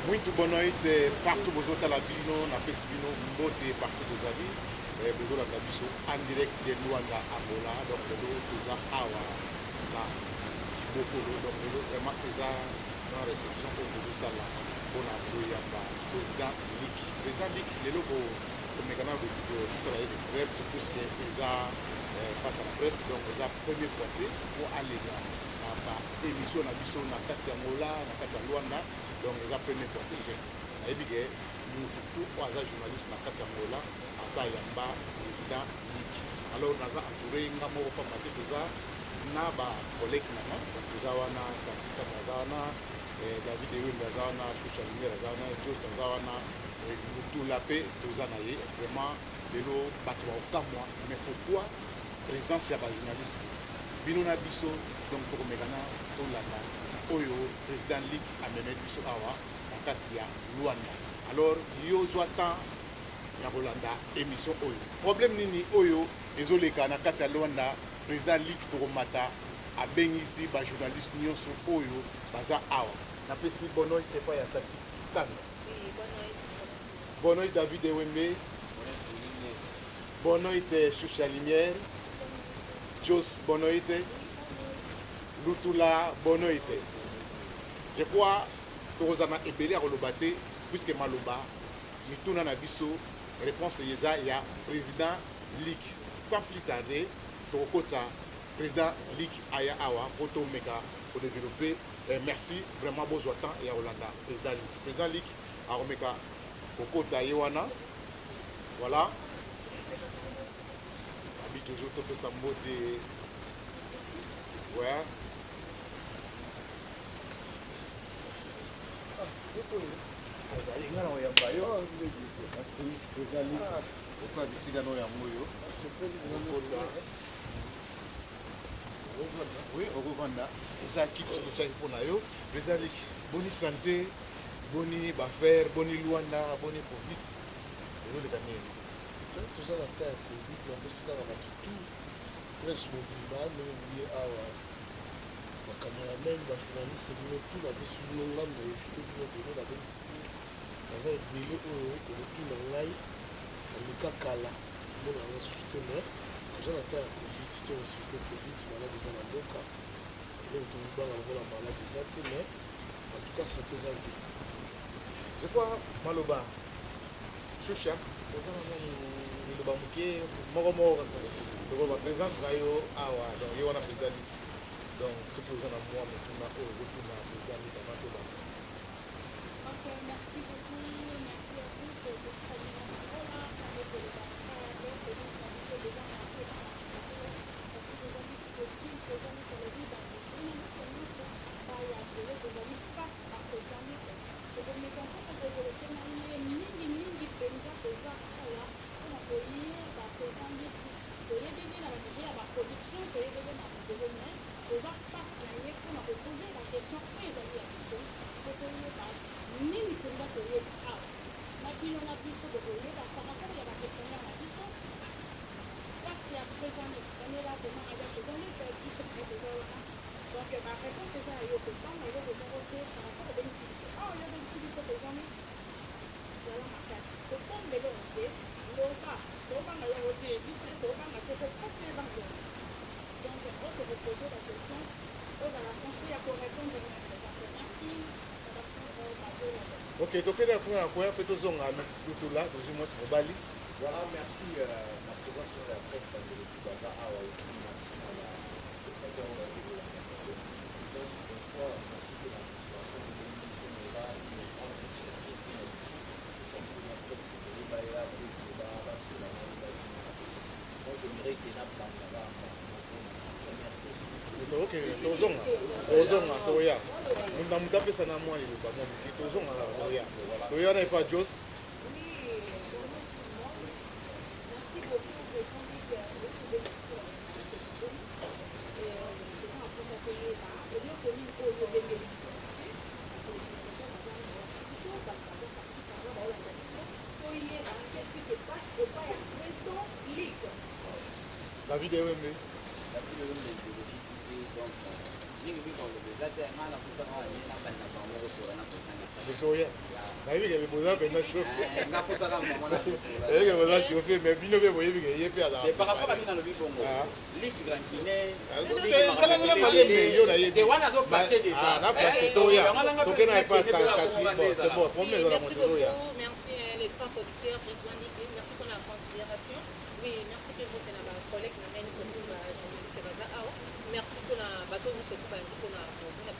Muito boa noite, partout vos autres labino, na pesibino, mbote partout vos amis. Besoin de biso en direct de Luanda Angola, donc le lot toza awa na Kibokolo, donc le lot vraiment toza dans la réception pour vous ça là, pour la Boyamba, président Lick. Président Lick, le lot pour le canal de travailler de frères, c'est plus que face à la presse, donc les première fois pour aller dans la émission na biso na kati ya Angola, na kati ya Luanda. Donc les premiers portugais. Et bien, nous tous trois journalistes na kati Angola, asa yamba président Lick. Alors nous avons entouré ngamo pa mati toza na ba collègue na donc toza wana Katika Zazana, David Ewen Zazana, Choucha Lumière Zazana, Jos Zazana, tout la paix toza na ye vraiment lelo bato ba okamwa mais pourquoi présence ya ba journaliste bino na biso donc pour mekana to landa oyo président Lick amene biso awa na kati ya Luanda. Alors yo zwa temps ya kolanda émission oyo problème nini oyo ezoleka na kati ya Luanda. Président Lick tokomata abengisi ba journaliste nyonso oyo baza awa napesi bonoy epai ya tati kanga bonoy David Ewembe bonoy te Choucha Lumière Jos bonoy te Lutula bonoy te. Je crois que vous avez ébélé à Rolobate, puisque Maloba, Mituna Nabiso, réponse il y a président Lick. Sans plus tarder, président Lick Aya Awa, Poto Mega, pour développer. Merci, vraiment beau temps et à Hollanda. Président Lick. Président Lick, à Omega, Kokota Yewana. Voilà. Habite toujours tout ça mode. Ouais. Azalinga na oyamba yo asi kozali okwa bisika no yango yo oui okovanda eza kiti totyaki mpona yo ezali boni santé boni bafaire boni Luanda boni covid ezoleka nini toza na ta ya covid nakosikaka bato tu presse mobimba noye awa bacameraman bajournaliste bino tu bapesi bino ngambo efile bino bino babengisi baza ebele oyo ekotuna ngai aleka kala mona yango susu te mais toza na ta ya covid to resulte covid malade eza na mboka eloko tobanga lokola malade eza te mais en tout cas santé eza te. je crois maloba Choucha oza na liloba moke moko moko lokola présence na yo awa donc ye wana président Lick. Donc, ce que vous en avez moi, maintenant, au retour dans les amis, dans votre banque. Ok, merci beaucoup. Merci à tous pour votre salutation. Voilà, avec le Dakar, donc, les gens sont déjà marqués dans la vidéo. Parce que les amis qui postulent, les amis qui le disent dans les journaux, pas y appeler, les amis passent par les amis. Et donc, mes enfants, quand je le fais, mini, penza, penza, voilà, on a payé, bah, penza, la production, déjà face na ye mpona kopose baquestion oyo ezali ya biso po toyeba nini mpenza toyeba awa na bino na biso bokoyeba paraport ya baquestionnaire na biso face ya présane onela toma aza présane biso mpe toza wana donc baréponse eza ya yo kotanga yo kozango te paraport obengisi biso awa yo obengisi biso présane zala makasi kotom lelo na te loba tobanga yango te biso tobanga te po presque ebanga donc, on peut vous poser la question, on va la censurer pour répondre à votre merci. Ok, donc la première fois, peut-être que vous avez tout là, donc moi c'est Bali. Voilà, merci ma présence sur la presse de l'équipe Baza Awa et puis merci à la spectateur de la bonsoir, merci de la situation de l'émission là, il est en train de se faire et ça c'est la presse de l'Ebaïla, de l'Ebaïla, sur la moi je dirais qu'il y a plein là-bas. Ok, tozonga toya munda mutapesa na mwa liloba mwa moki tozonga toya toya na epa Jos. Merci beaucoup de conduire le et faisant après ça payer là au lieu que nous au lieu de qu'est-ce qui se passe au pas à président Lick David Ewembe donc Besoya. Nayebi ke boza pena chauffe. Que boza chauffe mais bino be boyebi ke yepe ala. Mais par rapport à bino lobi bongo. Ligue Guinée. Zala malembe yo na yebi. Te wana do fâché déjà. Ah, na fâché to ya. To ke na pas kati bon, c'est bon. Faut mettre la moto ya. Merci les trois producteurs, président Ligue, merci pour la considération. Oui, merci pour votre collègue, merci pour la bateau, nous sommes pas pour la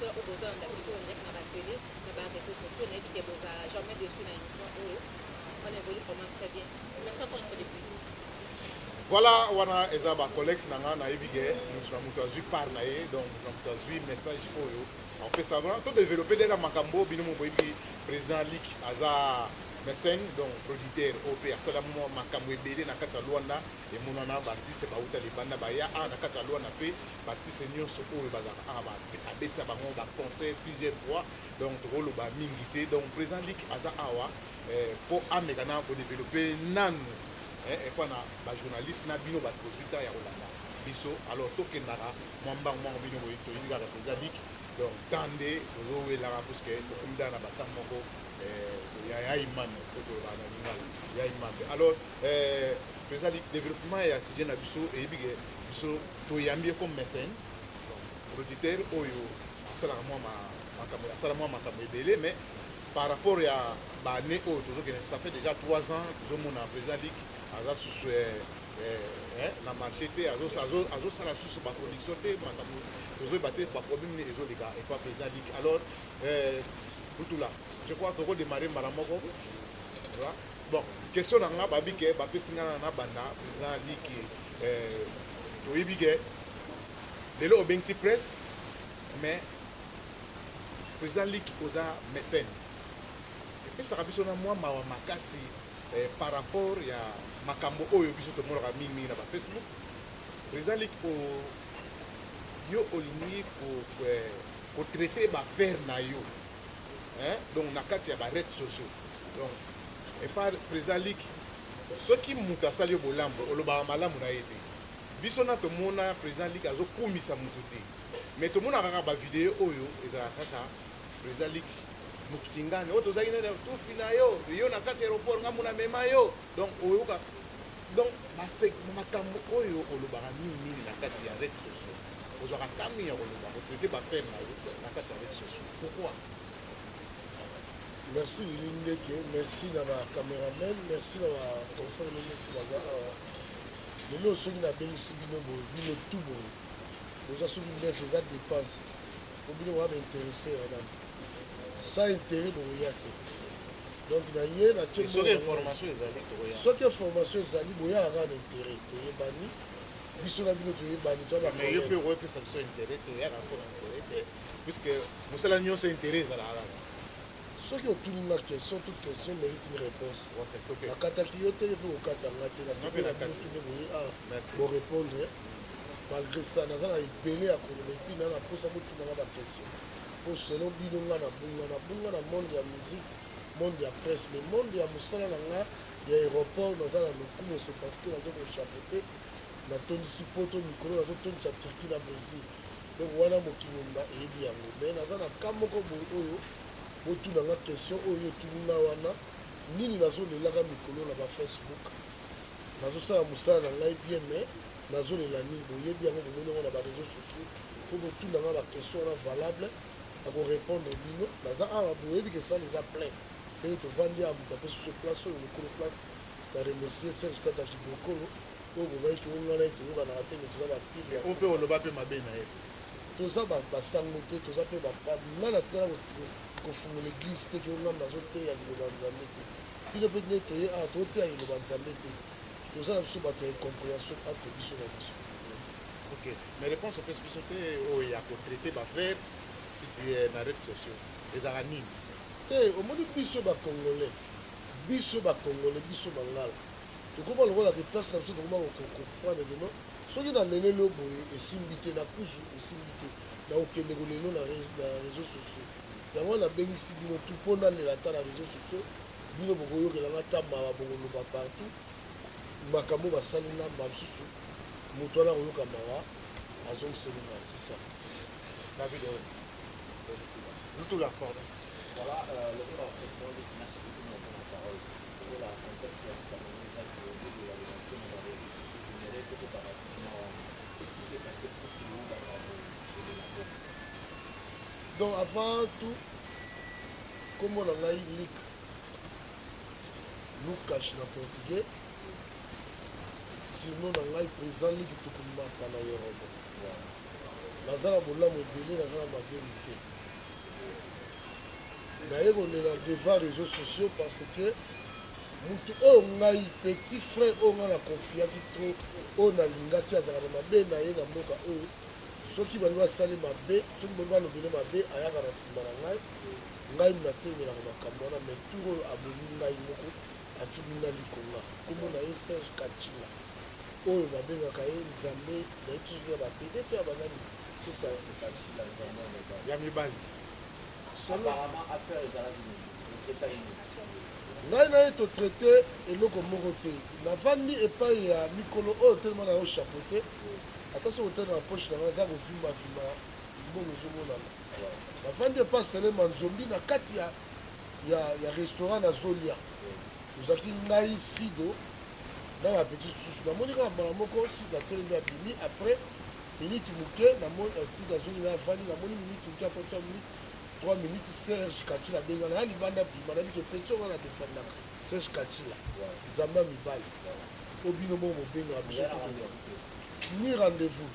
au besoin d'habitude, on est dans la télé, dans la réseau sociaux, on est dit que vous avez jamais dessus la émission, on évolue vraiment très bien. Merci encore une fois de plus. Voilà, wana eza ba collègues nanga na yebige, nous sommes mutazui par na ye, donc nous mutazui message oyo. En fait ça va tout développer déjà makambo bino mo boyebi président Lick aza mécène donc producteur OP asala mo makambo ebele na kati ya Luanda et monana baptiste bauta libanda baya na kati ya Luanda pe baptiste nyonso oyo bazaka ba abetsa bango ba concert plusieurs fois donc rolo ba mingité donc président Lick aza awa pour amekana pour développer nanu et puis na journaliste na bino ba consultant ya Rolanda biso alors tokendaka mwamba mwango bino boyi to yinga président Lick donc tande ozowela parce que tokomida na batang moko ya imane koto bana ngala ya imane alors président Lick développement ya sujet na biso et biso to yambi comme mécène producteur oyo asala moi makambo ebele mais par rapport à l'année où ça fait déjà 3 ans que nous avons président Lick aza sous la marché azo sala sous ba production te nous avons battu pas problème les autres gars et pas président Lick alors tout là je crois que démarrer maramoko voilà bon question nga babi ke ba pesinga na banda président Lick to yibige lelo obengsi presse mais président Lick oza mécène et ça biso na moi mawa makasi par rapport ya makambo oyo biso to mona mingi na ba Facebook président Lick yo olingi pour traiter ba faire na yo donc na kati ya ba réseaux sociaux donc et par président Lick ce qui muta sali bolambo oloba malamu na yete biso na to mona président Lick azo kumisa mutu te mais to mona kaka ba vidéo oyo ezala kaka président Lick mukingane oto zaki na to fina yo na kati aéroport ngamuna mema yo donc oyoka donc makambo oyo olobaka nini na kati ya réseaux sociaux ozwaka kami ya koloba kotraite bafere na yo na kati ya réseaux sociaux pourquoi? Merci Lindeke, merci na ba cameraman, merci na ba confrère nous baza lelo soki na bengisi bino tout bon oza soki bien faisant dépense po bino wa m'intéresser madame sans intérêt boya te donc na ye na tie soki information ezali toya soki information ezali boya kaka na intérêt toyebani biso na bino toyebani to ba mais yo pe oyepesa biso intérêt toya kaka mpona intérêt te puisque mosala nyonso intérêt ezalaka kaka soki otuni na question toute question mérite une réponse nakataki yo te mpe okatanga te nasepela bino tune boye borépondre malgré ça naza na ebele ya koloba epuis na naposa botunanga baquestion po selo bino nga na bunga na monde ya musique monde ya presse mais monde ya mosala na nga ya aéroport naza na lokumu c'est parce que nazo kochapeauté natondisi poto mikolo nazotondisa turquie na brésil donc wana mokili eyebi yango mais naza na ka moko boye oyo botunanga question oyo otuninga wana nini nazolelaka mikolo na bafacebook nazosala mosala na ngai bien mais nazolela nini boyebi yango bomoniongo na bareseau sociaux po botunanga baquestion wana valable akorépondre bino naza awa boyebi ke sala eza plein ndenge tovandi ya moto apesi so place oyo lokolo place na remercier serge katachi bokolo oyo bobaiki ongana ye toyokanaka te me toza bapile o mpe oloba mpe mabe na ye toza basango te toza mpe nga na tikala kofungola église te ke ongamba nazoteya liloba nzambe te bino mpe nde toye awa toteya liloba nzambe te toza na biso bato ya incompréhension entre biso na biso ok mais réponse opesi biso te oyo ya kotraite bafere na réseaux sociaux ezalaka nini te omoni biso bacongolais biso bangala tokoma lokola ke place na biso tokoma koprendre deno soki na lelelo boye esimbi te na pusu esimbi te na okende kolelo na réseaux sociaux yango nabengisi bino tu mpo nalela ata na réseaux sociaux bino bokoyokelanga ta mawa bokoloba partout makambo basali namba mosusu moto wana koyoka mawa azongiselinga sisa David Lutula, pardon. Voilà, le président de merci beaucoup de la parole. Pour la contexte, il y a quand même des actes de la réalité, mais dans les ressources générées, peut-être rapidement, qu'est-ce qui s'est passé pour tout le monde avant de la Donc avant tout, comme on a eu Lick, Lucas en portugais, sinon on a eu président Lick tout comme ma pana Europe. Nazala bola modélé, nazala ma vérité. D'ailleurs, on est devant les réseaux sociaux parce que mutu oyo ngai petit frère oyo ngai nakonfiaki trop oyo nalingaki azalaka na mabe na ye na mboka oyo soki bali basali mabe soki bali balobele mabe ayaka na nsima na ngai natemelaka makambo wana mai tour oyo aboli ngai moko atumi nga likonga kombo na ye Serge Kachila oyo babengaka ye nzambe nayebi soki ya bapede to ya banani sesa Ya mibali. apparemment affaire ezalaki nini ngai na ye totraite eloko moko te navandi epai ya mikolo oyo telema na yo chapeau ata soki otali na poche na ngai aza kovimbavimba mbongo ezomonana navandi epai selema nzombi na kati ya restaurant nazolia tozalaki ngai sido na bapeti susu namoni kaka mbala moko si natelemi abimi après minute moke si nazongi na avandi namoni minute moke apres 3 minutes 3 minutes Serge Kachila abengana ya libanda bima nayebi ke peti oyo wana defandaka Serge Kachila nzambe ya mibali obino moko bobengaka biso ni rendez-vous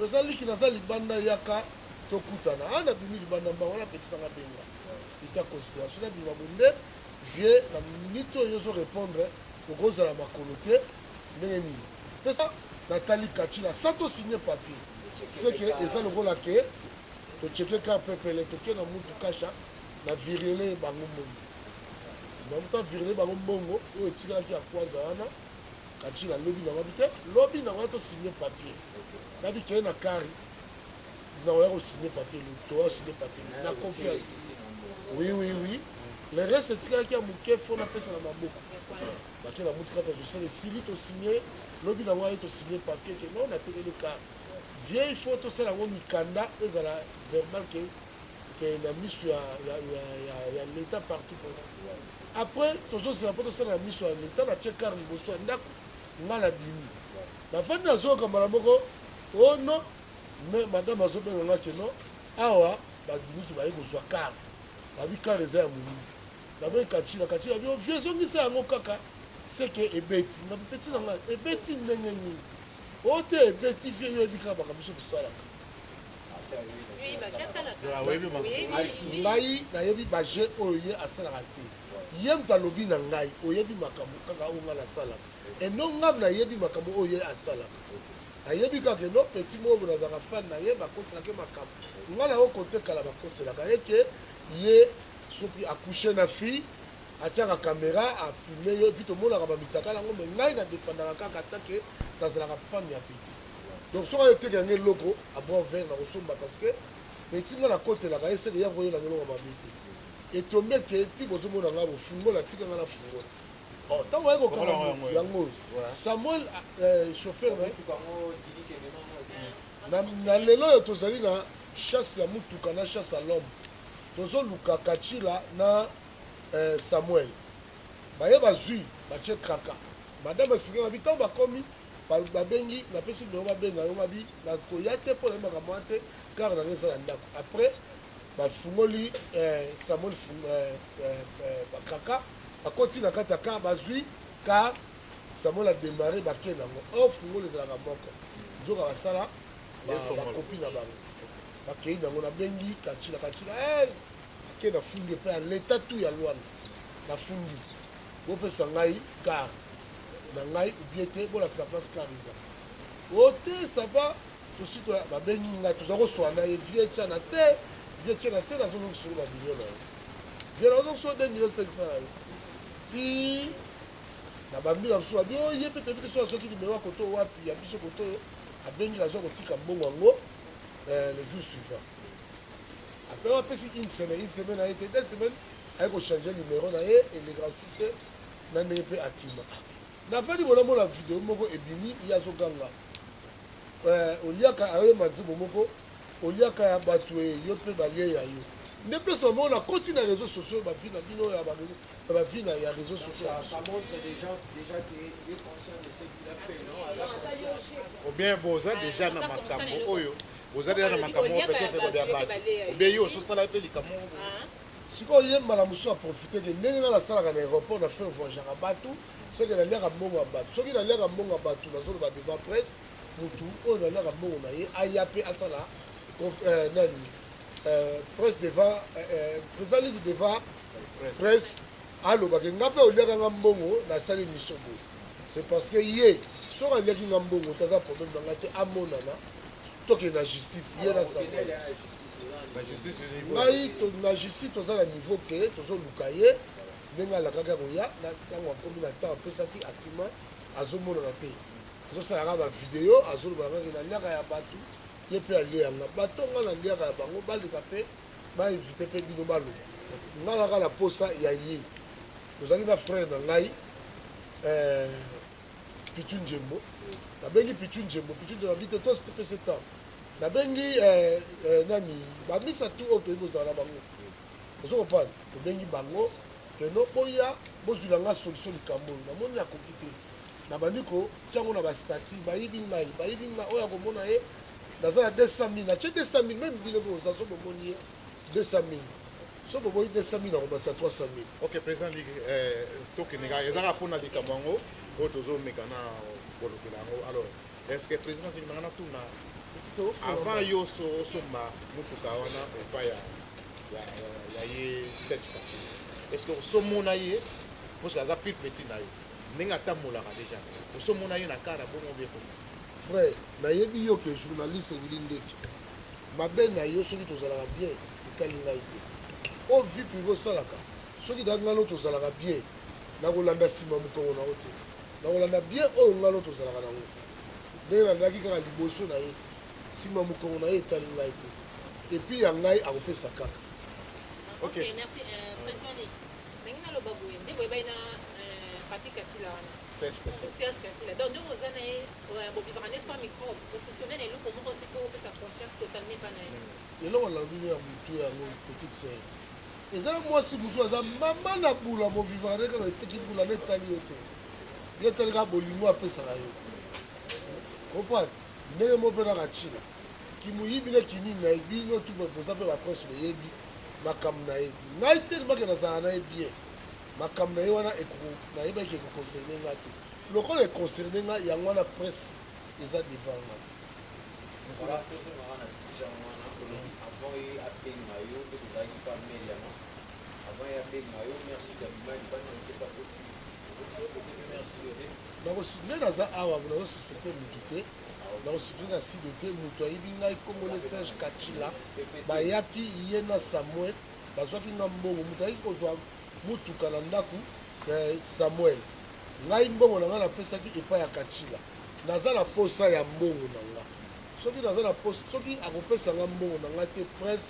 ezaliki naza libanda yaka tokutana ana bimi libanda mbango wana peti nanga benga ita considération na bima bonde vie na minute oyo ozorépondre okozala makolo te ndenge nini mpesa natali Kachila sa tosigne papier seke eza lokola ke tocheke ka pepele toke na mutu kasha na virile bango mbongo namuta virile bango mbongo oyo etikalaki ya kwanza wana Kachila lobi na wabi te lobi na wana tosigne papier nabi keye na kari na waya kosigne papier toya kosigne papier na confiance oui le reste etikalaki ya moke fo napesa na maboko bake na mutu kaka josele esili tosigne lobi na wana ye tosigne papier ke non natekeli kari vie il faut tosala yango mikanda ezala verbal ke na miso ya l'état partout après tozosala mpo tosala na miso ya l'état natie kare liboso ya ndako nga na bimi nafandi nazoyoka mbala moko o non mais madame azobenga ke non awa badimiki baye kozwa kare babi kare eza ya moyibi nabe Kachila bio vie ezongisa yango kaka seke ebeti na peti na ngai ebeti ndenge nini o te ebeti vie yo eyebi kaka makambo biso tosalaka ngai nayebi baje oyo ye asalaka te ye moto alobi na ngai oyebi makambo kaka oyo ngai nasalaka eno ngam nayebi makambo oyo ye asalaka nayebi kaka eno peti moko nazalaka fane na ye bakoselaka makambo ngai na yo kotekala bakoselaka yeke ye soki akushe na fille atiaka kamera apime yo epi tomonaka bamitakala yango me ngai nadepandaka kaka atake nazalaka fane ya peti donc soki ayoteka yango eloko abwa vert na kosomba parce que peti nga nakotelaka ye seke ya koyela eloko mabe te etombe ke ti bozomona nga bofungola tika nga na fungola ntango aye kokanga yango oyo Samuel chauffeur na lelo oyo tozali na chasse ya mutuka na chasse ya l'homme tozoluka Kachila na Samuel baye bazwi batie kraka madame explike babi ntango bakomi babengi napesi bango babenga yango babi nakoya te mpo nayebaka mwa te kare nango eza na ndako après bafungoli Samuel bakraka bakoti na kati ya kare bazwi car Samuel ademare bakende yango or fungoli ezalaka moko nzoka basala bakopi na bango bakei nango nabengi Kachila ke nafungi epai ya leta tu ya lwana nafungi bopesa ngai kare na ngai ubie te bolakisa place kare eza o te sava tosi babengi ngai toza koswana ye vie tya na se nazolongi solo bamilio na yo vie nazolongi solo 2 millions 500 na yo ti na bambila mosusu babi oye mpe toyebi te so azoki nimero koto wapi ya biso koto oyo abengi nazwa kotika mbongo yango le jour suivant après wapesi une semaine na ye te 2 semaines aye kochange numéro na ye elegraphi te na ndenge mpe akima nafandi bonamona video moko ebimi ye azoganga oliaka ayeba nzembo moko oliaka ya bato yo mpe balie ya yo nde place bango na koti na réseaux sociaux bavi na bino ya bavi na ya réseaux sociaux Ça montre déjà qu'il est conscient de ce qu'il a fait, non? ou bien boza déjà na makambo oyo boza déjà na makambo peut-être ya bato ou bien yo ososala mpe likambo sikoyo yemba na mosu aprofite ke ndenge nga nasalaka na aéroport na faire voyagaka bato soki naliaka mbongo ya bato soki naliaka mbongo ya bato nazoloba devant presse mutu oyo naliaka mbongo na ye aya mpe atala nani presse devant président lise devant presse alobaki nga mpe oliaka nga mbongo nasali émission boye c'est parce que ye soki aliaki nga mbongo taza problème na nga te amonana toke na justice ye na ngai na justice toza na niveau ke tozoluka ye ndenge alakaka koya ntango akomi na ntango apesaki akima azomonana te azosalaka bavideo azolobaka kake naliaka ya bato ye mpe alieyanga bato nga naliaka ya bango baleka mpe bainvite mpe bino baloba nga naka na posa ya ye tozalaki na frère na ngai Pichu Njembo nabengi Pichu Njembo nabi te tos tepese temps nabengi nani bamisa tu oyo toyebi kozala na bango ozo kopana tobengi bango keno boya bozwila nga solution likambo oyo namoni nakoki te na bandiko tiango na bastati bayibi ngai oyo akomona ye naza na 200 000 natie 200 000 meme bino boza so bomoni ye 200 000 so boboyi 200 000 nakobasa 300 000 ok président ligue tokendeka ezaka mpona likambo yango oyo tozomeka na kolokela yango alors est ce que président tokendaka na tuna avant yo osomba motuka wana epai ya ye Serge Kati est ce que osomona ye moso aza plus petit na yo ndenge atambolaka déjà osomona ye na kara bongo bieko frère nayebi yo ke journaliste ebili ndeki mabe na yo soki tozalaka bien etali ngai te o vie privé osalaka soki dangano tozalaka bien nakolanda nsima mokongo na yo te nakolanda bien oyo ngano tozalaka nango ndenge nandaki kaka liboso na ye nsima mokongo na ye etali ngai te epuis ya ngai akopesa kaka Ok, merci. Président, ndenge naloba boye nde boye bayina Papi Katila wana Serge Katila donc nde oza na ye bobivaka ne sans microbe osutune na eloko moko te po opesa confiance totale ne pa na ye eloko na bino ya motu yango petite sœur ezala mwasi mosu aza mama na bula bovivaka ne kaka eteki bula netali yo te ye etali kaka bolingo apesaka yo comprendre ndenge mopenaka ntina kimoyibi ne kinini na ye bino tu boza mpe bapresse boyebi makambo na ye ngai te libake nazalaka na ye bien makambo na ye wana nayebaki ekoconcerne nga te lokola econcerne nga yango wana presse eza devant nga Voilà, avant il a payé maillot, que vous n'avez pas mis la main. Avant il a payé maillot, merci d'abord, il n'était pas possible. nde naza awa nazosuspecte mutu te nakosuspecte na side te moto ayebi ngai komona Serge Katila bayaki ye na Samuel bazwaki nga mbongo moto ayaki kozwa mutuka na ndako Samuel ngai mbongo na ngai napesaki epai ya Katila naza na posa ya mbongo na nga soki naza na posa soki akopesa nga mbongo na ngai te prince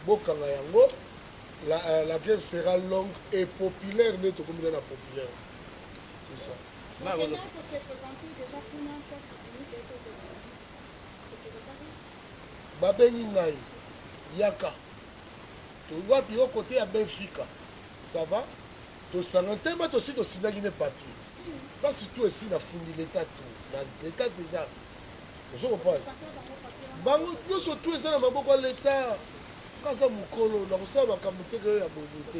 bokanga yango la guerre sera longue et populaire nde tokomina na populaire c'est ça babengi ngai yaka towapi yo kote ya Benfica ça va tosanga te mba tosi tosindaki ne papier mpasi tu esi nafundi leta tu na leta déjà ozo comprendre bango nyonso tu eza na maboko ya leta kasa mokolo na kosala makambo teke oyo ya bobo te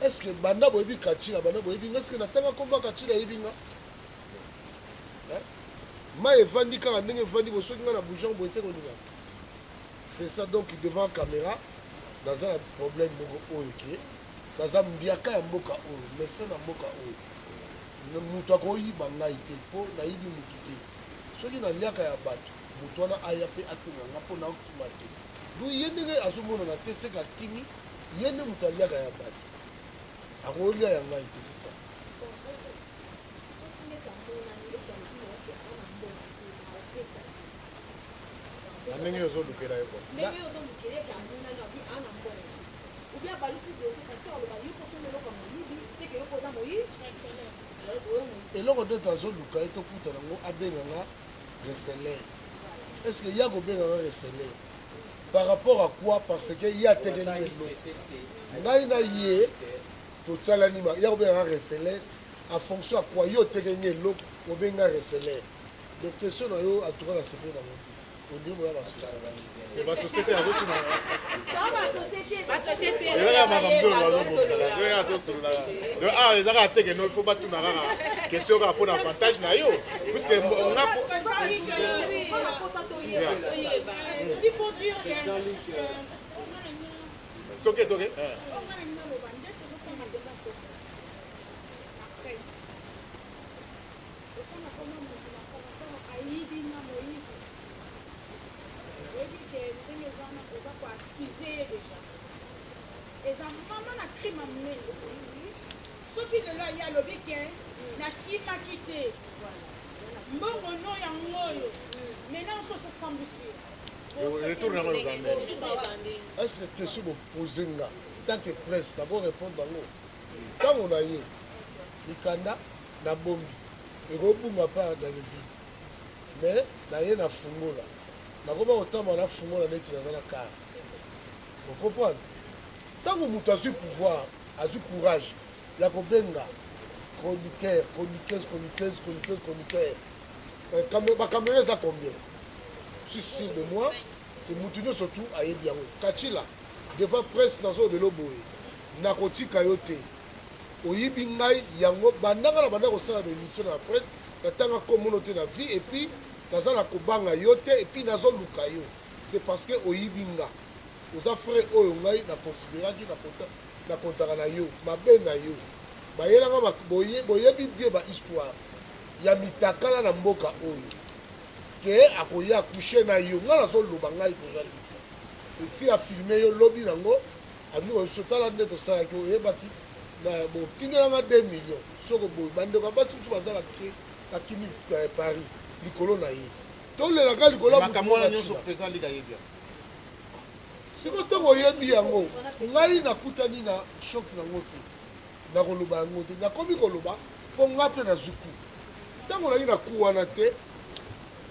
est ce que banda boyebi Katila banda boyebi nga est ce que natanga komba Katila yebi nga ma evandi kaka ndenge evandi bosoki nga na bougeon boye te kolinga c'est ça donc devant caméra naza na problème moko oyo ke naza mbiaka ya mboka oyo médecin na mboka oyo moto akoyiba ngai te mpo nayibi motu te soki naliaka ya bato moto wana aya mpe asenganga mpo naokima te do ye ndenge azomonana te seka akimi ye nde moto aliaka ya bato akolia ya ngai te c'est ça na ndenge ozolukela ye eloko nde tazoluka ye tokuta nango abenganga reseler est ce que ya kobenganga reseler par rapport à quoi? Parce que y a tegenge lo ngai na ye totala nima ya obenga reseller en fonction à quoi yo tegenge lo obenga reseller. Donc question na yo atura na sepe na moti on dit moi la société a d'autres ils ont raté que il faut pas tout na question pour avantage na yo puisque on a si pour dire toqué soki lelo ya lobi ke nakimaki te mbongo no yango oyo maintenant ososo sambwisi retourne aux années. Est-ce que question posée nga tant que presse d'abord répondre bango tant on a ye likanda na bombi ekobunga pa dans le vide mais na ye na fungola nakoba otamba na fungola neti naza na kar vous comprenez ntango moto azwi pouvoir azwi courage ya kobenga chroniqueur bacaméra eza combien je suis sûr de moi c'est motu nyonso tu ayebi yango kachila devant presse nazolelo boye nakotika yo te oyibi ngai yango bandanga na banda kosala na émission na presse natanga komono te na vie et puis naza na kobanga yo te et puis nazoluka yo c'est parce que oyibi nga oza frère oyo ngai nakonsideraki nakontaka na yo mabe na yo bayelanga boyebi bie bahistoire ya mitakala na mboka oyo ke akoya akushe na yo ngai nazoloba ngai kozali esi afilme yo lobi nango sotala nde tosalaki oyebaki botindelanga 2 millions soko boye bandeko basi mosu bazala ke akimi paris likolo na ye tolelaka likolo siko ntango oyebi yango ngai nakutani na shok nango te nakoloba yango te nakomi koloba mpo nga mpe nazwi ku ntango nai na ku wana te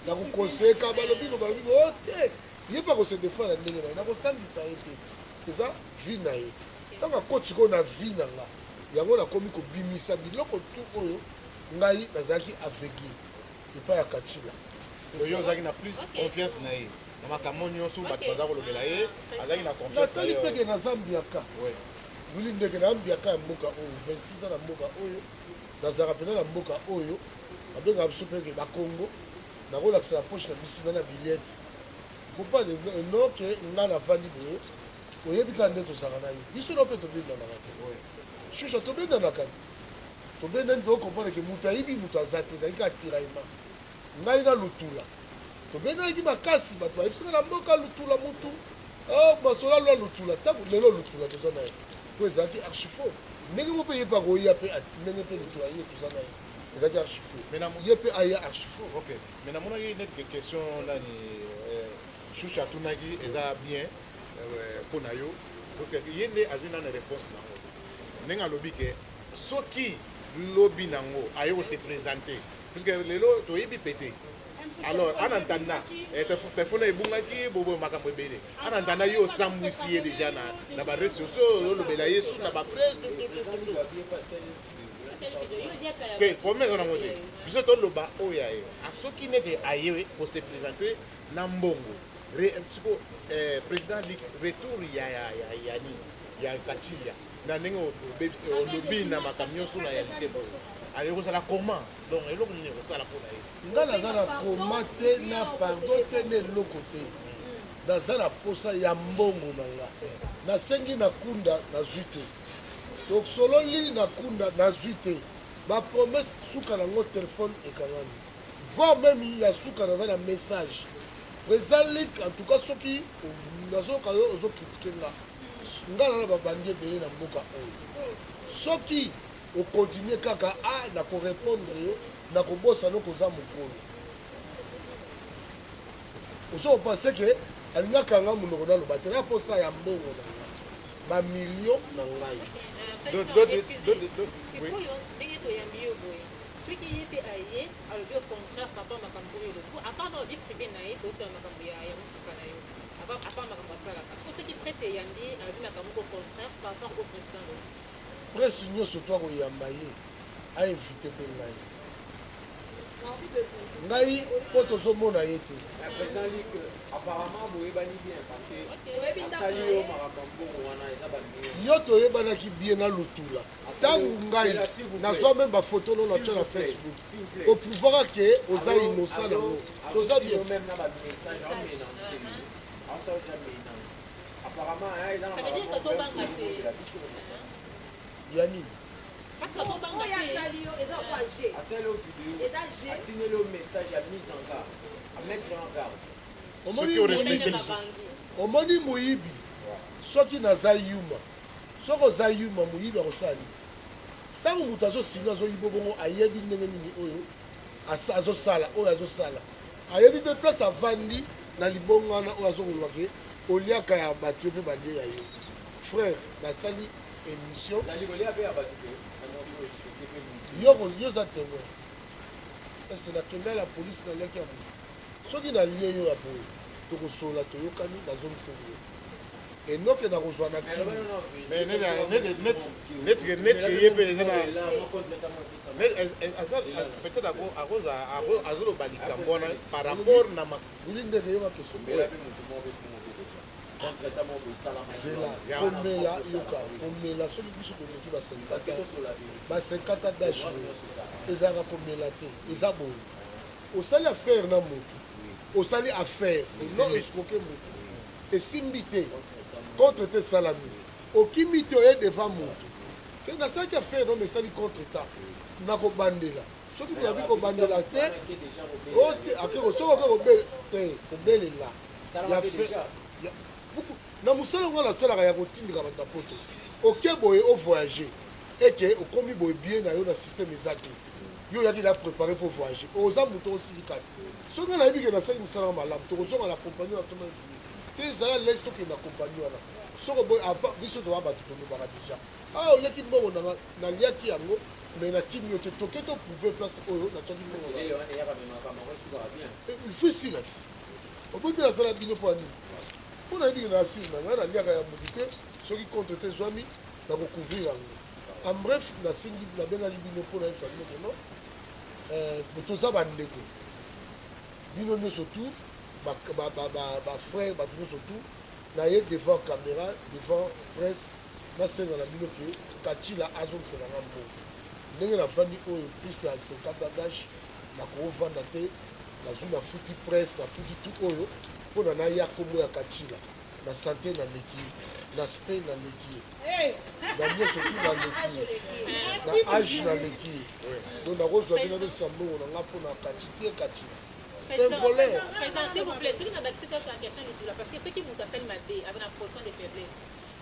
nakokonseka balobi o te ye mpe akose defendre na ndenge na ye nakosambisa ye te eza vi na ye ntango akoti sikoyo na vi na nga yango nakomi kobimisa biloko tu oyo ngai nazalaki aveugle epai ya kachila yo ozalaki na plus confiance na ye na makambo nyonso bato baza kolobela ye azalaki na confiance natali mpeke naza mbiaka wili ndeke na mbiaka ya mboka oyo 26 na mboka oyo nazalaka pena na mboka oyo babengaka biso mpeke bakongo nakolakisa na poche na bisina na bilete kopane enoke nga navandi boye oyebi kaka nde tozalaka na yo biso no mpe tobendanaka te shusha tobendanaka te tobendani tokokomprendre ke moto ayibi moto aza te ezalaki kaka tiraillement ngai na lutula tobendaki makasi bato bayebisaka na mboka lutula mutu masolo alwa lutula ntango lelo lutula toza na ye po ezalaki archifo ndenge mo mpe ye mpe akoya mpe ndenge mpe lutula ye toza na ye ezalaki archifo ye mpe aya archifo mais namonaki neti question nani shusha atunaki eza bien mpo na yo ye nde azwi nano réponse nango ndenge alobi ke soki lobi nango aye kose présente puisque lelo toyebi pete alors en entendant telefone ebungaki bobo makambo ebele en entendant yo osambwisi ye déjà na baredes sociaux olobela ye sur na bapresse te promese nango te biso toloba oyo aye soki nete aye kose présente na mbongo siko président retour ya kachilia na ndenge olobi na makambo nyonso na yalité boye ale kozala comment donc eloko nini ekosala mpona ye nga naza na koma te na pardon te na eloko te naza na posa ya mbongo na nga nasengi nakunda nazwi te donc sololi nakunda nazwi te bapromese suka nango telefone ekangami voire même ya suka naza na message ezalik en tout cas soki nazoka yo ozokritike nga nga na babandi ebele na mboka oyo soki okontinue kaka na korépondre yo na kobosa no koza mokolo ozokopense ke alingaka nga monoko naloba te na posa ya mbongo na nga bamilio na ngai sikoyo ndenge toyambi yo boye soki ye mpe aye alobi au contraire papa makambo oyo lobu apart na vie privé na ye tootala makambo ya motuka na yo apart makambo asalaka soki presse eyambi alobi makambo au contraire par rapport au président lobu presse nyonso to akoyamba ye ainvite mpe ngai mpo tozomona ye te président Ligue apparemment boyebani bien parce que asali yo makambo wana eza bamie yo toyebanaki bien na lutula ntango ngai nazwa meme bafoto no natya na facebook opouvoira ke oza innocent nango toza bien même na bamessage aoménance aosaoja ménance apparemment eza na ya nini asali o video atineli o message ya mise en garde amettre en garde omoni moyibi soki naza yuma soki oza yuma moyibi akosali ntango moto azosinga azoyiba bongo ayebi ndenge nini oyo azosala oyo azosala ayebi mpe place avandi na libongo wana oyo azongolwake oliaka ya bato mpe balie ya yo frère nasali émission yo oza témoin ese nakenda la polise naliaki ya moto soki nalie yo ya boye tokosola toyokani nazomiseli yo enoke nakozwa na netike ye mpe eza na peut-être azoloba likambo wana par rapport na bili ndenge yoka keso zela komela yoka komela soki biso tonoki basenkata dage ezalaka komela te eza boye osali affaire na motu osali affaire non escroke motu esimbi te contre te esalami okimi te oye devant motu te nasalaki affaire no mesali contre ta nakobandela soki toyabi kobandela te soki oke kobelela na mosala ngo nasalaka ya kotindika bato na poto oke boye ovoyage eke okomi boye bien na yo na systeme eza te yo oyaki na préparé mpo voyage oza moto osilika te soki nga nayebi ke nasali mosala malamu tokozonga na kompagnie wana toma te ezala lese tokende na kompagnie wana soko boye biso towa bato tolobaka deja oleki mbongo nanga naliaki yango mais nakimi yo te toke toprouve place oyo natwaki mbongo ifisila ti okoki nasala bino mpo anini mpo nayebi na asile na ngai naliaka ya moki te soki contre te zwami nakocouvrir yango en bref nasengi nabengaki bino mpo nayebisa bino keno toza bandeko bino nyonso tu bafrère bato nyonso tu naye devant caméra devant presse nasenga na bino ke kacila azongiselanga mbongo ndenge navandi oyo plus ya 50 dage nakoovanda te nazwi nafuti presse nafuti tu oyo mpona naya kombo ya kacila na sante naleki na spe naleki na nyonso tu naleki na age naleki donc nakozwa bino nopesa mbongo nanga mpona kaci te kacila Président, s'il vous plaît, celui qui a bâti cette question est là parce que ceux qui vous appellent Mabé avec la position de faiblesse.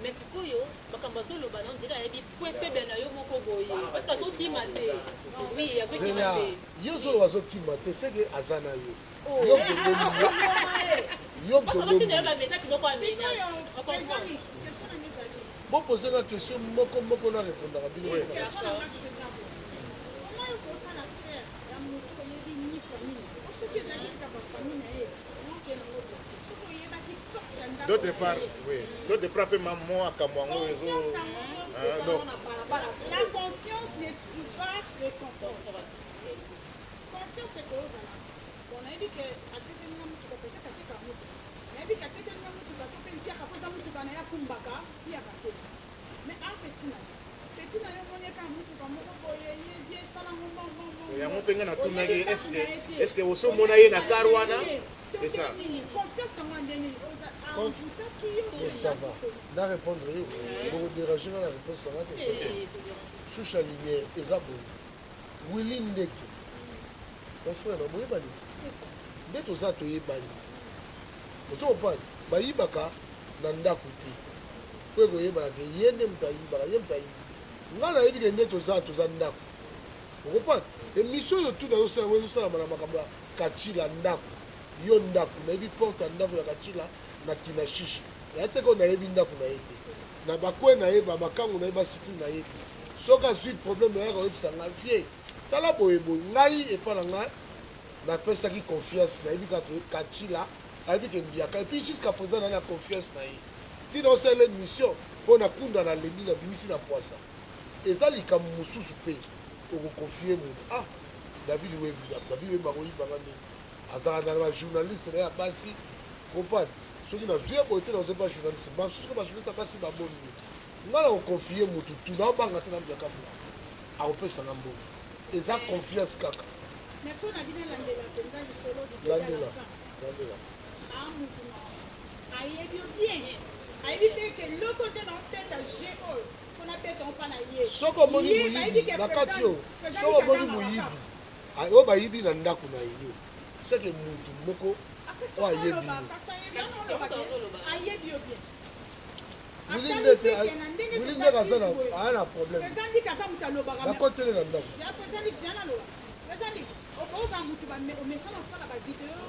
Mais si vous avez un le ballon, vous avez dit que vous avez un parce que tout qui m'a dit, oui, il y a tout qui m'a dit. Yo zo wazo ki mate sege azana yo. Yo de bomi. Yo de bomi. Bon poser la question moko na répondre à bino. D'autre part, oui. D'autre part, maman à Kamwango, donc. La confiance n'exclut pas le confiance. Confiance, c'est quoi? On a dit que à tout le monde, tu peux peut-être à tout le monde. On a dit qu'à tout le monde, tu vas tout faire à cause de tout le monde, Kumbaka, puis à côté. Mais en petit, petit, on est quand même tout le monde, il y a ça dans mon bon. Il y a mon peigne à tout le monde. Est-ce que vous sommes monnaie na Caruana? C'est ça. Confiance en moi, ça va. La répondre, vous dérangez la réponse là. Choucha Lumière, Ezabo, Willy Ndeke. Mon frère, on va y dès que vous êtes bani. Vous êtes pas, Baïbaka, Nanda Kouti. Vous voyez, Yende Mtaïba, Yemtaï. Nga na yebi ke nde toza ndako okopa émission yo tout nazosala na makambo ya kacila ndako yo ndako nayebi porte ya ndako ya kacila na kina shishi naye te ko nayebi ndako na ye te na bakwe na ye bamakango na ye basitu na ye te soki azwi problème yaka oyebisanga vie tala boye boye ngai epa na ngai napesaki confiance nayebi kaka kacila ayebi ke mbiaka epuis jusqu'à présent nani ya confiance na ye ntina osala émission mpo na kunda na lembi na bimisi na poisa eza likambo mosusu mpe okokonfie moto ah david wemba koyibanga ndenge azalaka na bajournaliste na ya basi kopane soki nazwi ye boye te nazwi ba journaliste basusuka bajournaliste basi baboni nga na kokonfie motu tu naobanga te na mbiaka moa akopesanga mbongo eza confiance kaka landela soki omoni moyibi na kati oyo soki omoni moyibi oyo bayibi na ndako na ye seke mutu moko oyo ayebi wili ndeke aza na problème nakotele na ndako okoza mutu omesana osala bavideo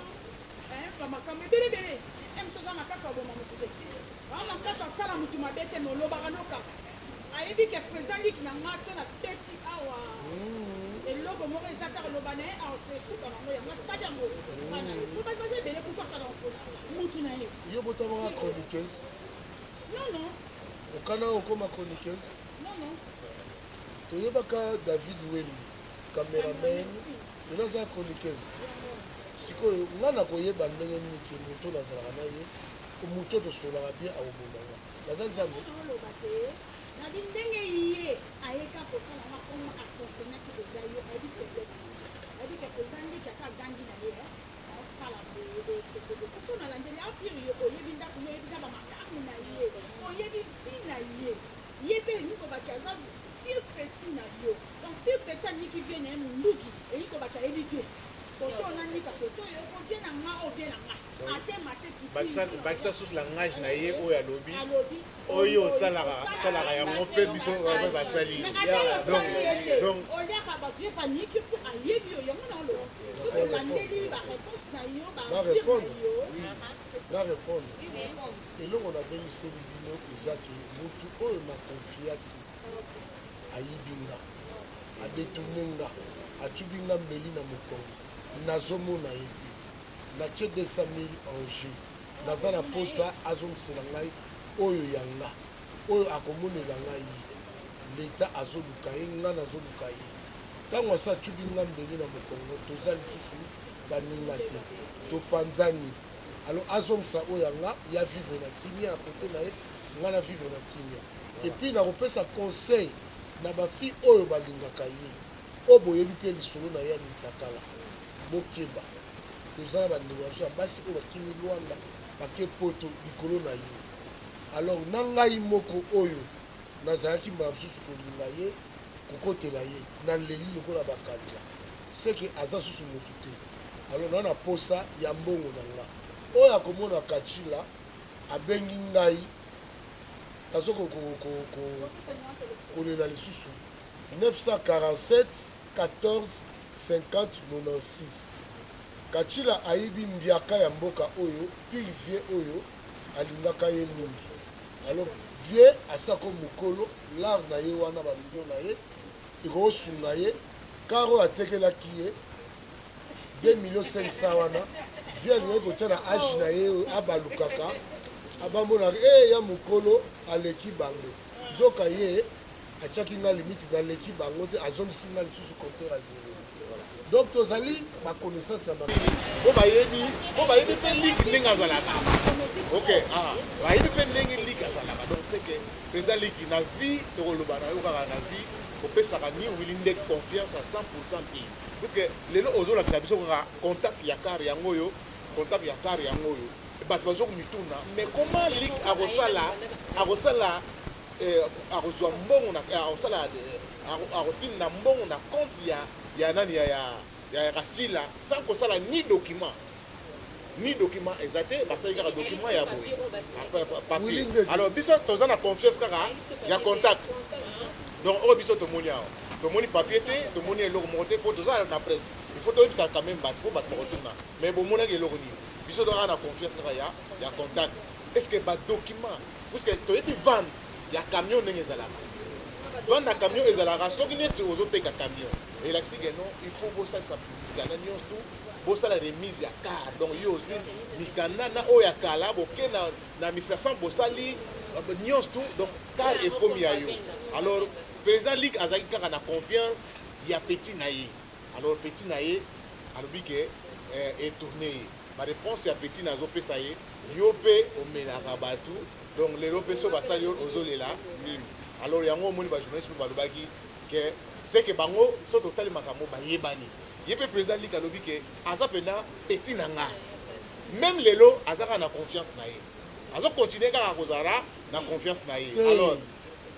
bamakambo ebele ebele emsoza makasi aboma motu te aa makasi asala motu mabe te me olobaka noka ayebi ke président liki na marche na peti awa eloko moko eza kaka loba na ye aosesuka nango yango asali yango ana ye po baza ebele kuku asala mpona mutu na ye yo botamaka chroniqueuse nono okana okoma chroniqueuse nono toyebaka david welu cameraman ena aza chroniqueuse sikoyo nga na koyeba ndenge niki moto nazalaka na ye moto tosolaka bien akobomanga naza nzambe nabi ndenge ye ayeka kosala nga omo akonfirmaki eza yo ayebi faiblesse ayebi ke kozangi kaka gangi na ye osala boyekoso nalandeli apire yo oyebi ndako yo oyebi na bamakamu na ye oyebi fi na ye ye mpe elingi kobaki aza pire peti na yo donc pire peti aniki vie na ye monduki elingi kobaki ayebi vie koto onanika koto oyo okovie na nga ovie na nga bakisa susu langage na ye oyo alobi oyo osalaka yango mpe biso basali donc oliaka bavie baniki mpo ayebi yo yango na oloba soki olandeli baréponse na yo na répondre eloko nabengiseli bino eza ke motu oyo nakonfiaki ayibi nga adetourne nga atubi nga mbeli na mokongo nazomona ye te natie 200 000 en jeu naza na posa azongisela ngai oyo ya nga oyo akomonela ngai ye leta azoluka ye nga nazoluka ye ntango asa atubi nga mbeli na mokongo toza lisusu baninga te topanzani alo azongisa oyo ya nga ya vivre na kimia na kote na ye nga na vivre na kimia epuis nakopesa conseil na bafille oyo balingaka ye oyo boyebi mpe lisolo na ye ya mitakala bokeba toza na bandeko na biso ya basi oyo bakimi lwanda bake poto likolo na ye alors na ngai moko oyo nazalaki mbala mosusu kolinga ye kokotela ye naleli lokola bakanja seke aza susu motu te alors na na posa ya mbongo na nga oyo akomona kacila abengi ngai nazo kolela lisusu 947 14 50 96 kacila ayibi mbiaka ya mboka oyo puis vie oyo alingaka ye mingi alors vie asako mokolo lare na ye wana bamilio na ye ekokosunga ye kar oyo atekelaki ye 2,500,000 wana vie alingaki kotia na age na ye oyo abalukaka abambonaka ya mokolo aleki bango nzoka ye atiaki nga limite naleki bango te azongisi nga lisusu compteur ya zero donc tozali baconnaissance ya po bayebi mpe liki ndenge azalaka ok bayebi mpe ndenge liki azalaka donc seke président liki na vie tokoloba na yo kaka na vie opesaka ni wili ndenge confiance à 100% mpe puisque lelo ozolakisa biso kaka contact ya kare yango oyo bato bazokomituna mais comment liki akosala akozwa mbongo akosala akotinda mbongo na compte ya nani ya kacila sans kosala ni document eza te basali kaka document ya boye papier alors biso toza na confiance kaka ya contact donc oyo biso tomoni awa tomoni papier te tomoni eloko moko te mpo toza na presse il faut toyebisa quand même bato po bato bakotuna mais bomonaki eloko nini biso toza na confiance kaka ya contact est ce que badocument puisque toyebi vente ya camion ndenge ezalaka vendre un camion ezalaka soki neti ozoteka camion elakisi ke non il faut bosalisa mikanda nyonso tu bosala remise ya car donc yo ozwi mikanda na oyo ya kala boke na misasa bosali nyonso tu donc car ekomi ya yo alors président ligue azalaki kaka na confiance ya petit na ye alors petit na ye alobi ke etourne ye baréponse ya petit na azopesa ye yo mpe omelaka bato donc lelo mpe so basali yo ozolela nini alors yango omoni bajournaliste mpe balobaki ke seke bango so totali makambo bayebani ye mpe président ligue alobi ke aza mpena petit na nga même lelo azaka na confiance na ye azokontinue kaka kozala na confiance na ye alors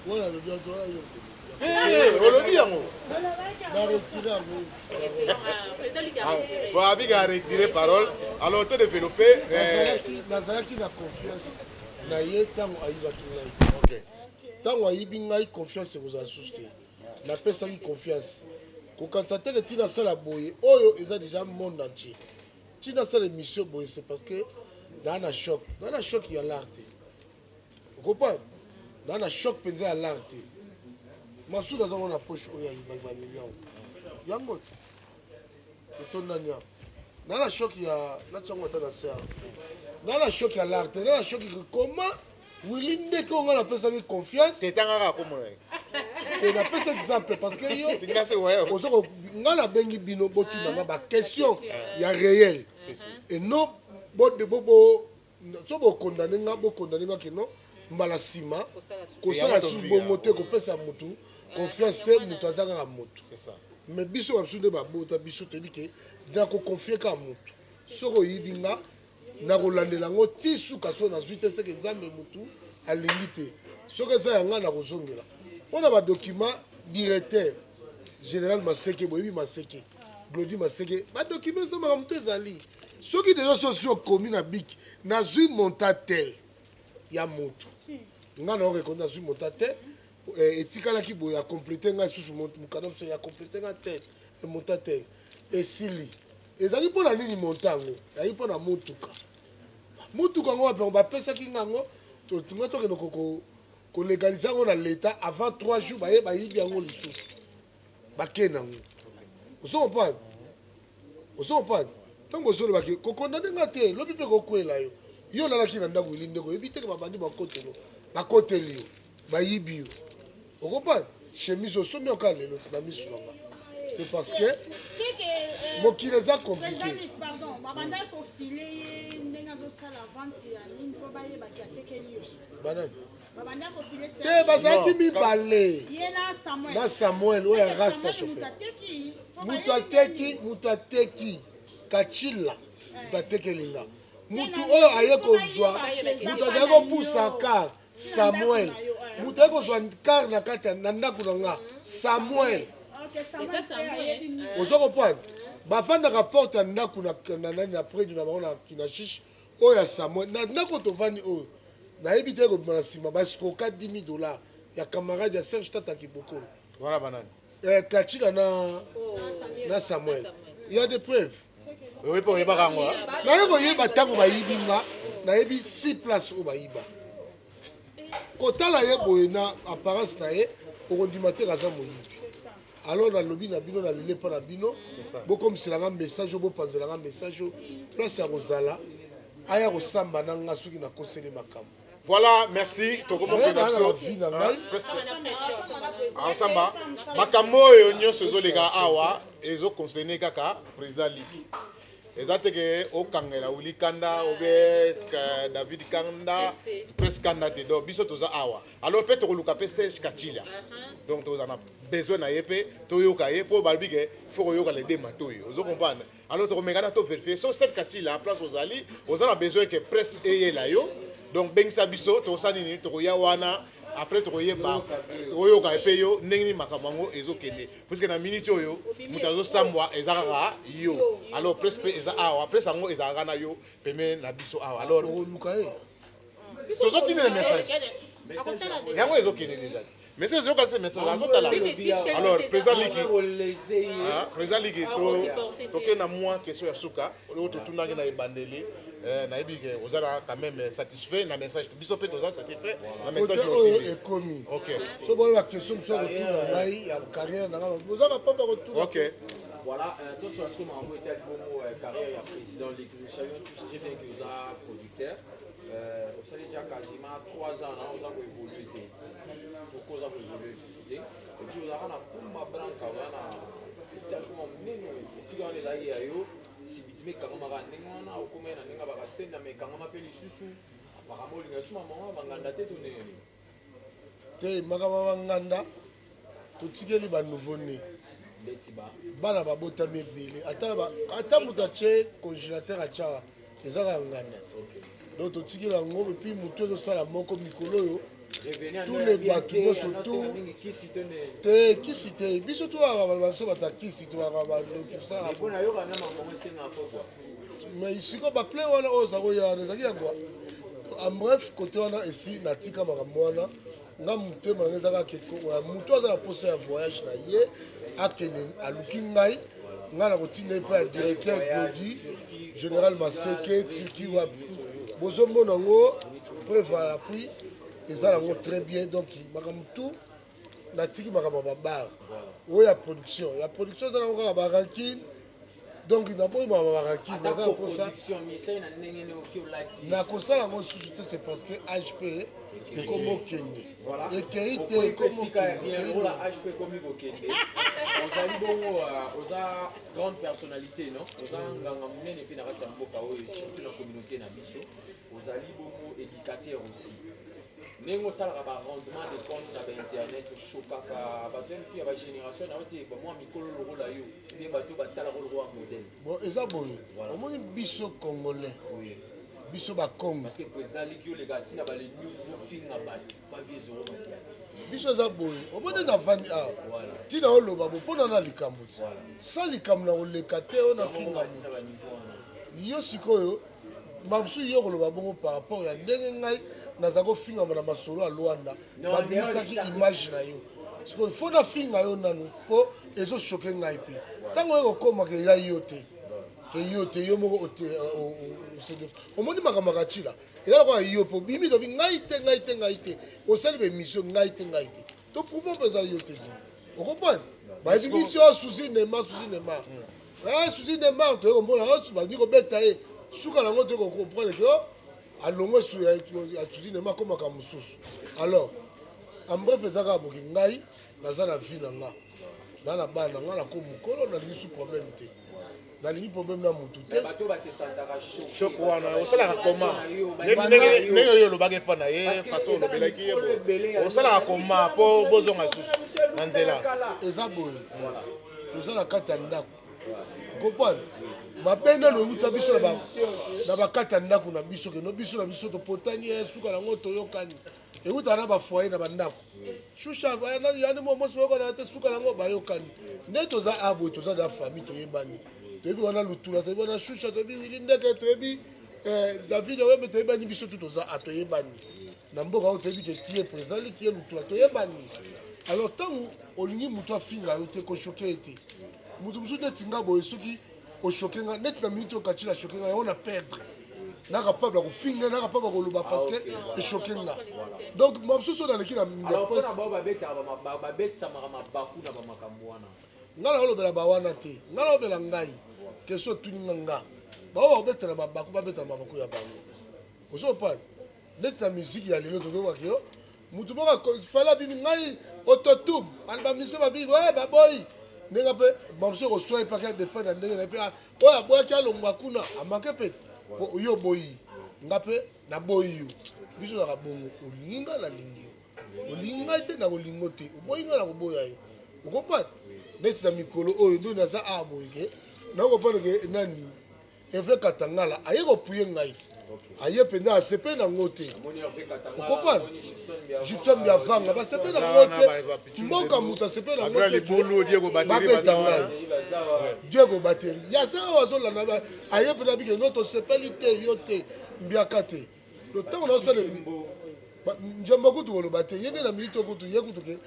wana lobi atola yo olobi yango baretire yango abika retire parole alors to développer nazalaki na confiance na ye ntango ayibaki ngai ntango ayibi ngai confiance ekozala susu te napesaki confiance kokanisa teke ntina asala boye oyo eza déjà monde entier ntina asala émission boye c'est parce que naa na choc ya l'art te okopane naa na choc mpenza ya l'art te masuda azango na poche oyo ayibaki bamillion yango te etondani ya naa na choc ya natiango ata na ser naa na choc ya l'art te naa na choc comment wili ndeke onga napesaki confiance setangaka komona et napesa exemple parce que yo ozoko nga nabengi bino botunanga baquestion ya réel et non so bokondane nga bokondane nga ke non mbala nsima kosala su bongo te kopesa motu confiance te moto aza kaka motu mais biso babiso nde babota biso toyebi ke nakoconfie kaka motu soki oyibi nga nakolandela yango ti suka so nazwi te seke nzambe motu alingi te soki eza yanga nakozongela mpona badocument directeur général maseke boyebi maseke glodi maseke badocument ezamaka moto ezali soki deja sosi okomi na bik nazwi monta tel ya moto nga na orekondi nazwi monta tel etikalaki boye akomplete ngai susu mokanda moso ya komplete ngai tel emonta tel esili ezalaki mpona nini monta yango ezalaki mpona motuka yango bapengo bapesaki ngango tunga tokende kolégalize yango na l'état avant 3 jours baye bayibi yango lisusu bakei nango ozokompane ntango ozolobaki kokondane nga te lobi mpe kokwela yo yo olalaki na ndako eli ndeko oyebi teke babandi bakoteli yo bayibi yo okompane chemise osomi oka lelo na miso nanga c'est parce que mokili eza compliqué banani te bazalaki mibale na samuel oyo arasta chauffeur mutu ateki kachila mutu atekelinga mutu oyo aye kozwa mutu azali kopusa kar samuel mutu aye kozwa kar na kati na ndako na nga samuel ozo comprendre bafandaka porte ya ndako na predi na bango na kinashish oyo ya samuel na ndako tovandi oyo nayebi te kobima na nsima basikoka 10 000 $ ya camarade ya serge tata kibokolo wana banani kachila na samuel ya de preuve oyo mpe oyebaka yango naye koyeba ntango bayibi nga nayebi 6 place oyo bayiba kotala ye boye na apparence na ye okondima te aza moyibi alors nalobi na bino nalele mpo na bino bokomiselanga message oyo bopanzelanga message oyo place ya kozala aya kosamba na nga soki nakoseli makambo. Voilà, merci. Ensemble, makambo oyo nyonso ezoleka awa ezo concerner kaka président ligue. Ezate ke okangela uli kanda obe David Kanda presque kanda te do biso toza awa. Alors peut-être luka pese Kachila. Donc toza na besoin na yepe to yoka ye pour balbi ke faut yoka les deux matoyo. Vous comprenez? Alors to mekana to vérifier so cette Kachila place aux ali, aux a besoin que presse eye la yo. Donc ben sabiso to sa nini to ya wana après to yeba oyo ka epeyo ndenge makamango ezokende parce que na minute oyo mutazo sambwa ezaka yo alors presque eza awa après sango ezaka na yo peme na biso awa alors lukae to so tine message yango ezokende déjà message yo ka se message alors président liki to ke na moi question ya suka oyo to tunaki na ebandeli nayebi ke ozala quand même satisfait na message biso pe toza satisfait na Côté message oyo ekomi. OK So bon la question sur retour na ngai ya carrière na ngama. Bozaka pas retour. OK Voilà, tout ce que Mambo était une carrière de président de l'équipe. Nous savions tous très bien que vous êtes producteur. Vous savez déjà quasiment 3 ans, vous avez évolué. Pourquoi vous avez évolué société? Et puis vous avez un peu de branque, vous avez un détachement mené. Si vous avez là, si vous avez quand même un néant, ou comme un néant, vous avez un mais quand même appelé sous. Apparemment, il y a un moment, vous avez un tête au nez. Te makama nganda totikeli ba nouveau né. Bana babotami ebele ata moto atie congélateur atyaka ezaka nganda donc totikeli yango epuis motu ezosala moko mikolo oyo tous les bato nyonso te kisi te biso toaka biso bato ya kisi toaka bandokosala mais siko baple wana oyo oza koyana ezalaki yango en bref kote wana esi natika makambo wana nga motema nange ezaka motu aza na posa ya voyage na ye akende aluki ngai ngai na kotinda ye mpe ya directeur produit général maseke turki wapi bozomona yango preuve à l'appui eza nango très bien donc makambo tu natiki makambo ya babar oyo ya production eza nango kaka barankine donc naboyi makambo ya barankine naza na posa nakosala yango susu te c'est parce que hp c'est comme okende ekei te comme okende ozali bongo oza grande personnalité non oza nganga monene mpe na kati ya mboka oyo surtout na communauté na biso ozali bongo éducateur aussi ndenge osalaka barendement de compte na bainternet oshokaka bato ya misu ya bagénération na yo te bamwa mikolo lokola yo nde bato batalaka lokolo ya modele bon eza boye omoni biso congolais biso bakongo parce que président liki olega ntina bale news bofinga bato bavie zero matiani biso eza boye omoni navandi awa ntina oloba bo mpona na likambo ti sa likambo na koleka te oyo nafinga yo sikoyo mamosu yo koloba bongo par rapport ya ndenge ngai naza kofingama na masolo ya lwanda babimisaki image na yo sikoyo fo nafinga yo nanu mpo ezoshoke ngai mpe ntango oyo kokomaka eya yo te yo moko omoni makambo akatila eza lokola yo mpo bimi tobi ngai te osali bemission ngai te to prouve mpenza yo te ti okomprendre bayebi biso oyo susi nemar susi nemar toye komona bandi kobeta ye suka nango toye kokomprendre ke alongo ya susi nemar komaka mosusu alors ambref ezaka boki ngai naza na vie na nga na bana na nga nako mokolo nalingi su problème te nalingi problème na mutu te shoko wana osalaka koma ndenge oyo olobaki mpo na ye façon olobelaki ye osalaka koma mpo bozonga lisusu na nzela eza boye toza na kati ya ndako comprendre mabe nano euta biso na bakati ya ndako na biso keno biso na biso topotani ye suka nango toyokani eutaka na bafoye na bandako shusha yani momosi bayokana te suka nango bayokani nde toza aboye toza na famille toyebani toyebi wana lutula toyebi wana shusha toyebi wili ndeke toyebi david oyembe toyebani biso tu toza atoyebani na mboka oyo toyebi ke tie président likie lutula toyebani alors ntango olingi moto afinga yo te koshoke ete moto mosusu neti nga boye soki oshoke nga neti na minute okatila ashoke nga yango na perdre na capable ya kofinga na capable ya koloba parce que eshoke nga donc mosusu oyo naleki na nga na olobela bawana te nga na olobela ngai question otuninga nga bao bakobetela mabaku babetela mabaku ya bango osopane neti na miziki ya lelo tozobaki yo mutu moko fala bini ngai autotube ani bamise babiki baboyi ndenge mpe bamosu ekoswa epaki adefendre na ndenge na mpe oyo aboyaki alongwa kuna amanke pete yo oboyi nga mpe naboyi yo biso ozaka bongo olingi nga nalingi yo olingi ngai te na kolingo te oboyi nga na koboya yo okopane neti na mikolo oyo ndo naza awa boye ke nakopane ke nani eve katangala aye kopuye ngai te aye mpenza asepe nango te okopane gipson biavanga basepe nango te mboka moto asepe nango te babeta ngai diego bateri yase oyo azolanda aye mpenza bike no tosepeli te yo te mbiaka te lo ntango naosala njamba kutu koloba te ye nde na milite okutu ye kutu ke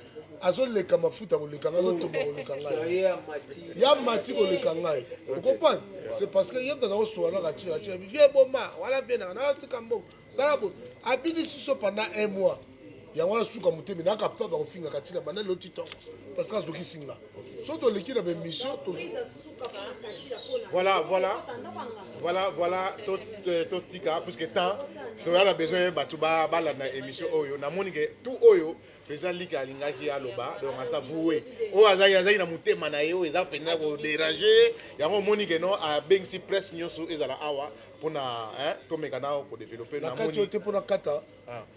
azoleka mafuta koleka ngai azotomba koleka ngai ya mati koleka ngai okopane c'est parce que ye mutata kosowana kacira vie boma wana mpe nanga natika mbongo sala bo abinisi so pendant 1 mois yango wana suka motemi nakapa bakofinga kacila banda loti ntongo parce que azoki singa so toleki na bemission voilà totika puisque temps toyana besoin bato balanda émission oyo namoni ke tout oyo président Lick alingaki aloba donc asa voué oyo azali na motema na ye oyo eza mpenza kodéranger yango omoni ke no abengisi presse nyonso ezala awa mpona tomeka na kodéveloppe nakati oyo te mpona kata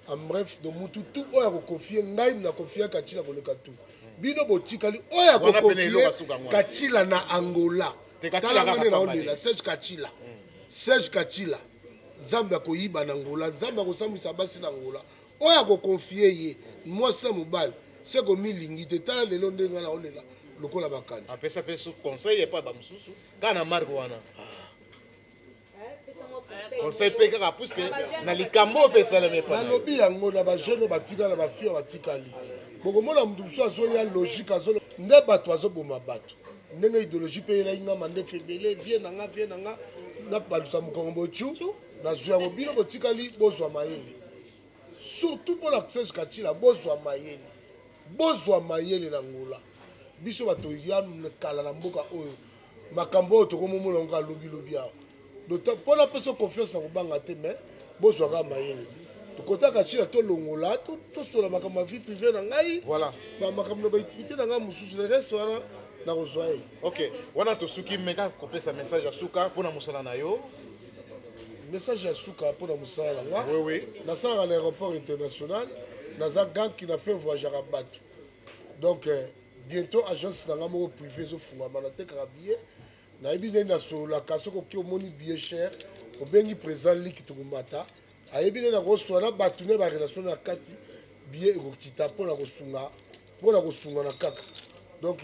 en bref de mutu tout oyo akokonfie ngai na konfie kacila koleka tout bino botikali oyo akokonfie kacila na Angola talangane na olela Serge Kacila nzambe akoyiba na Angola nzambe akosambwisa basi na Angola oyo akokonfie ye mwasi na mobali seko milingi te tala lelo ndenge na olela lokola bakandi apesa mpe conseil epa bamosusu kaka na marke wana conseil mpe kaka puiske na likambo opesalami epa nalobi yango na bajeune batika na bafie batikali bokomona mutu mosusu azoya logique nde bato bazoboma bato ndenge idéologie mpe elaingama nde febele vie nanga napalusa mokongo botu nazwi yango bino botikali bozwa mayele surtout mpona Serge Kacila bozwa mayele na Ngola biso bato yanu kala na mboka oyo makambo oyo tokomomona ngo alobi awa mpona peso confiance na kobanga te mais bozwaka mayele tokota Kacila tolongola tosola makambo ya vie privé na ngai makambo na baintimité na ngai mosusu le reste wana na kozwa ye ok wana tosuki meka kopesa message ya suka mpona mosala na yo message ya suka mpona mosala na nga oui. nasalaka na aéroport international naza ganki na fe voyageaka bato donc bientôt agence na nga moko privé ezofungama natekaka billet nayebi ndenge nasololaka soki oki omoni billet cher obengi président Lick tokomata ayebi ndenge nakoswana bato ne barelation na kati billet ekokita mpona kosunga na kaka donc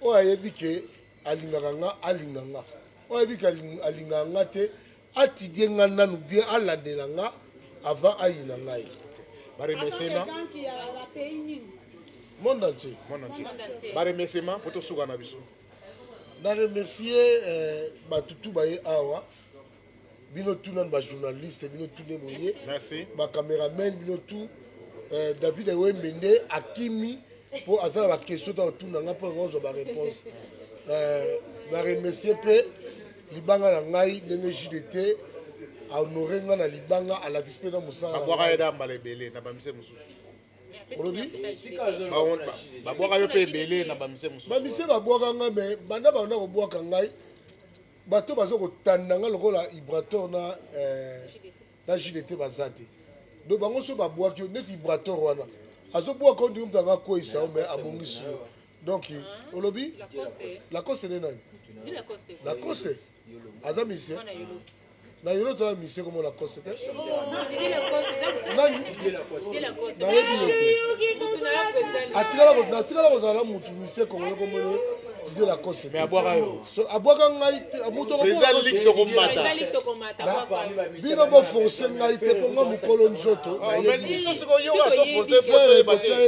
oyo ayebi ke alingaka nga alinga nga oyo ayebi ke alingaka nga te atidie nga nanu bien alandela nga avant ayina ngai baremerciement monde entier baremerciement mpo tosuka na biso na remercier batutu baye awa bino tu nanu bajournaliste bino tu nde boye bacaméraman bino tu David Ewemende akimi mpo aza na bakestion ta otuna nga mpo nga ozwa baréponse baremercier mpe libanga na ngai ndenge JDT ahonore nga na libanga alakisi mpe na mosala babwaka ye na mbala ebele na bamise mosusu olobi babwaka yo mpe ebele na bamise mosusu bamise babwaka nga me banda banda kobwaka ngai bato baza kotanda nga lokola Ibrator na JDT baza te donc bango so babwaki yo neti Ibrator wana azobwaka ondiki mutu anga kweyisa yo me abongi suyo donc olobi Lacoste nde nani Lacoste aza mise na yolo tola mise komo Lacoste te nani nayebi ye te atikala kozala na mutu mise kongole komone Didier Lacoste mais abwaka yo abwaka ngai te mutu président Lick tokomata bino boforce ngai te mpo nga mokolo nzoto nayebi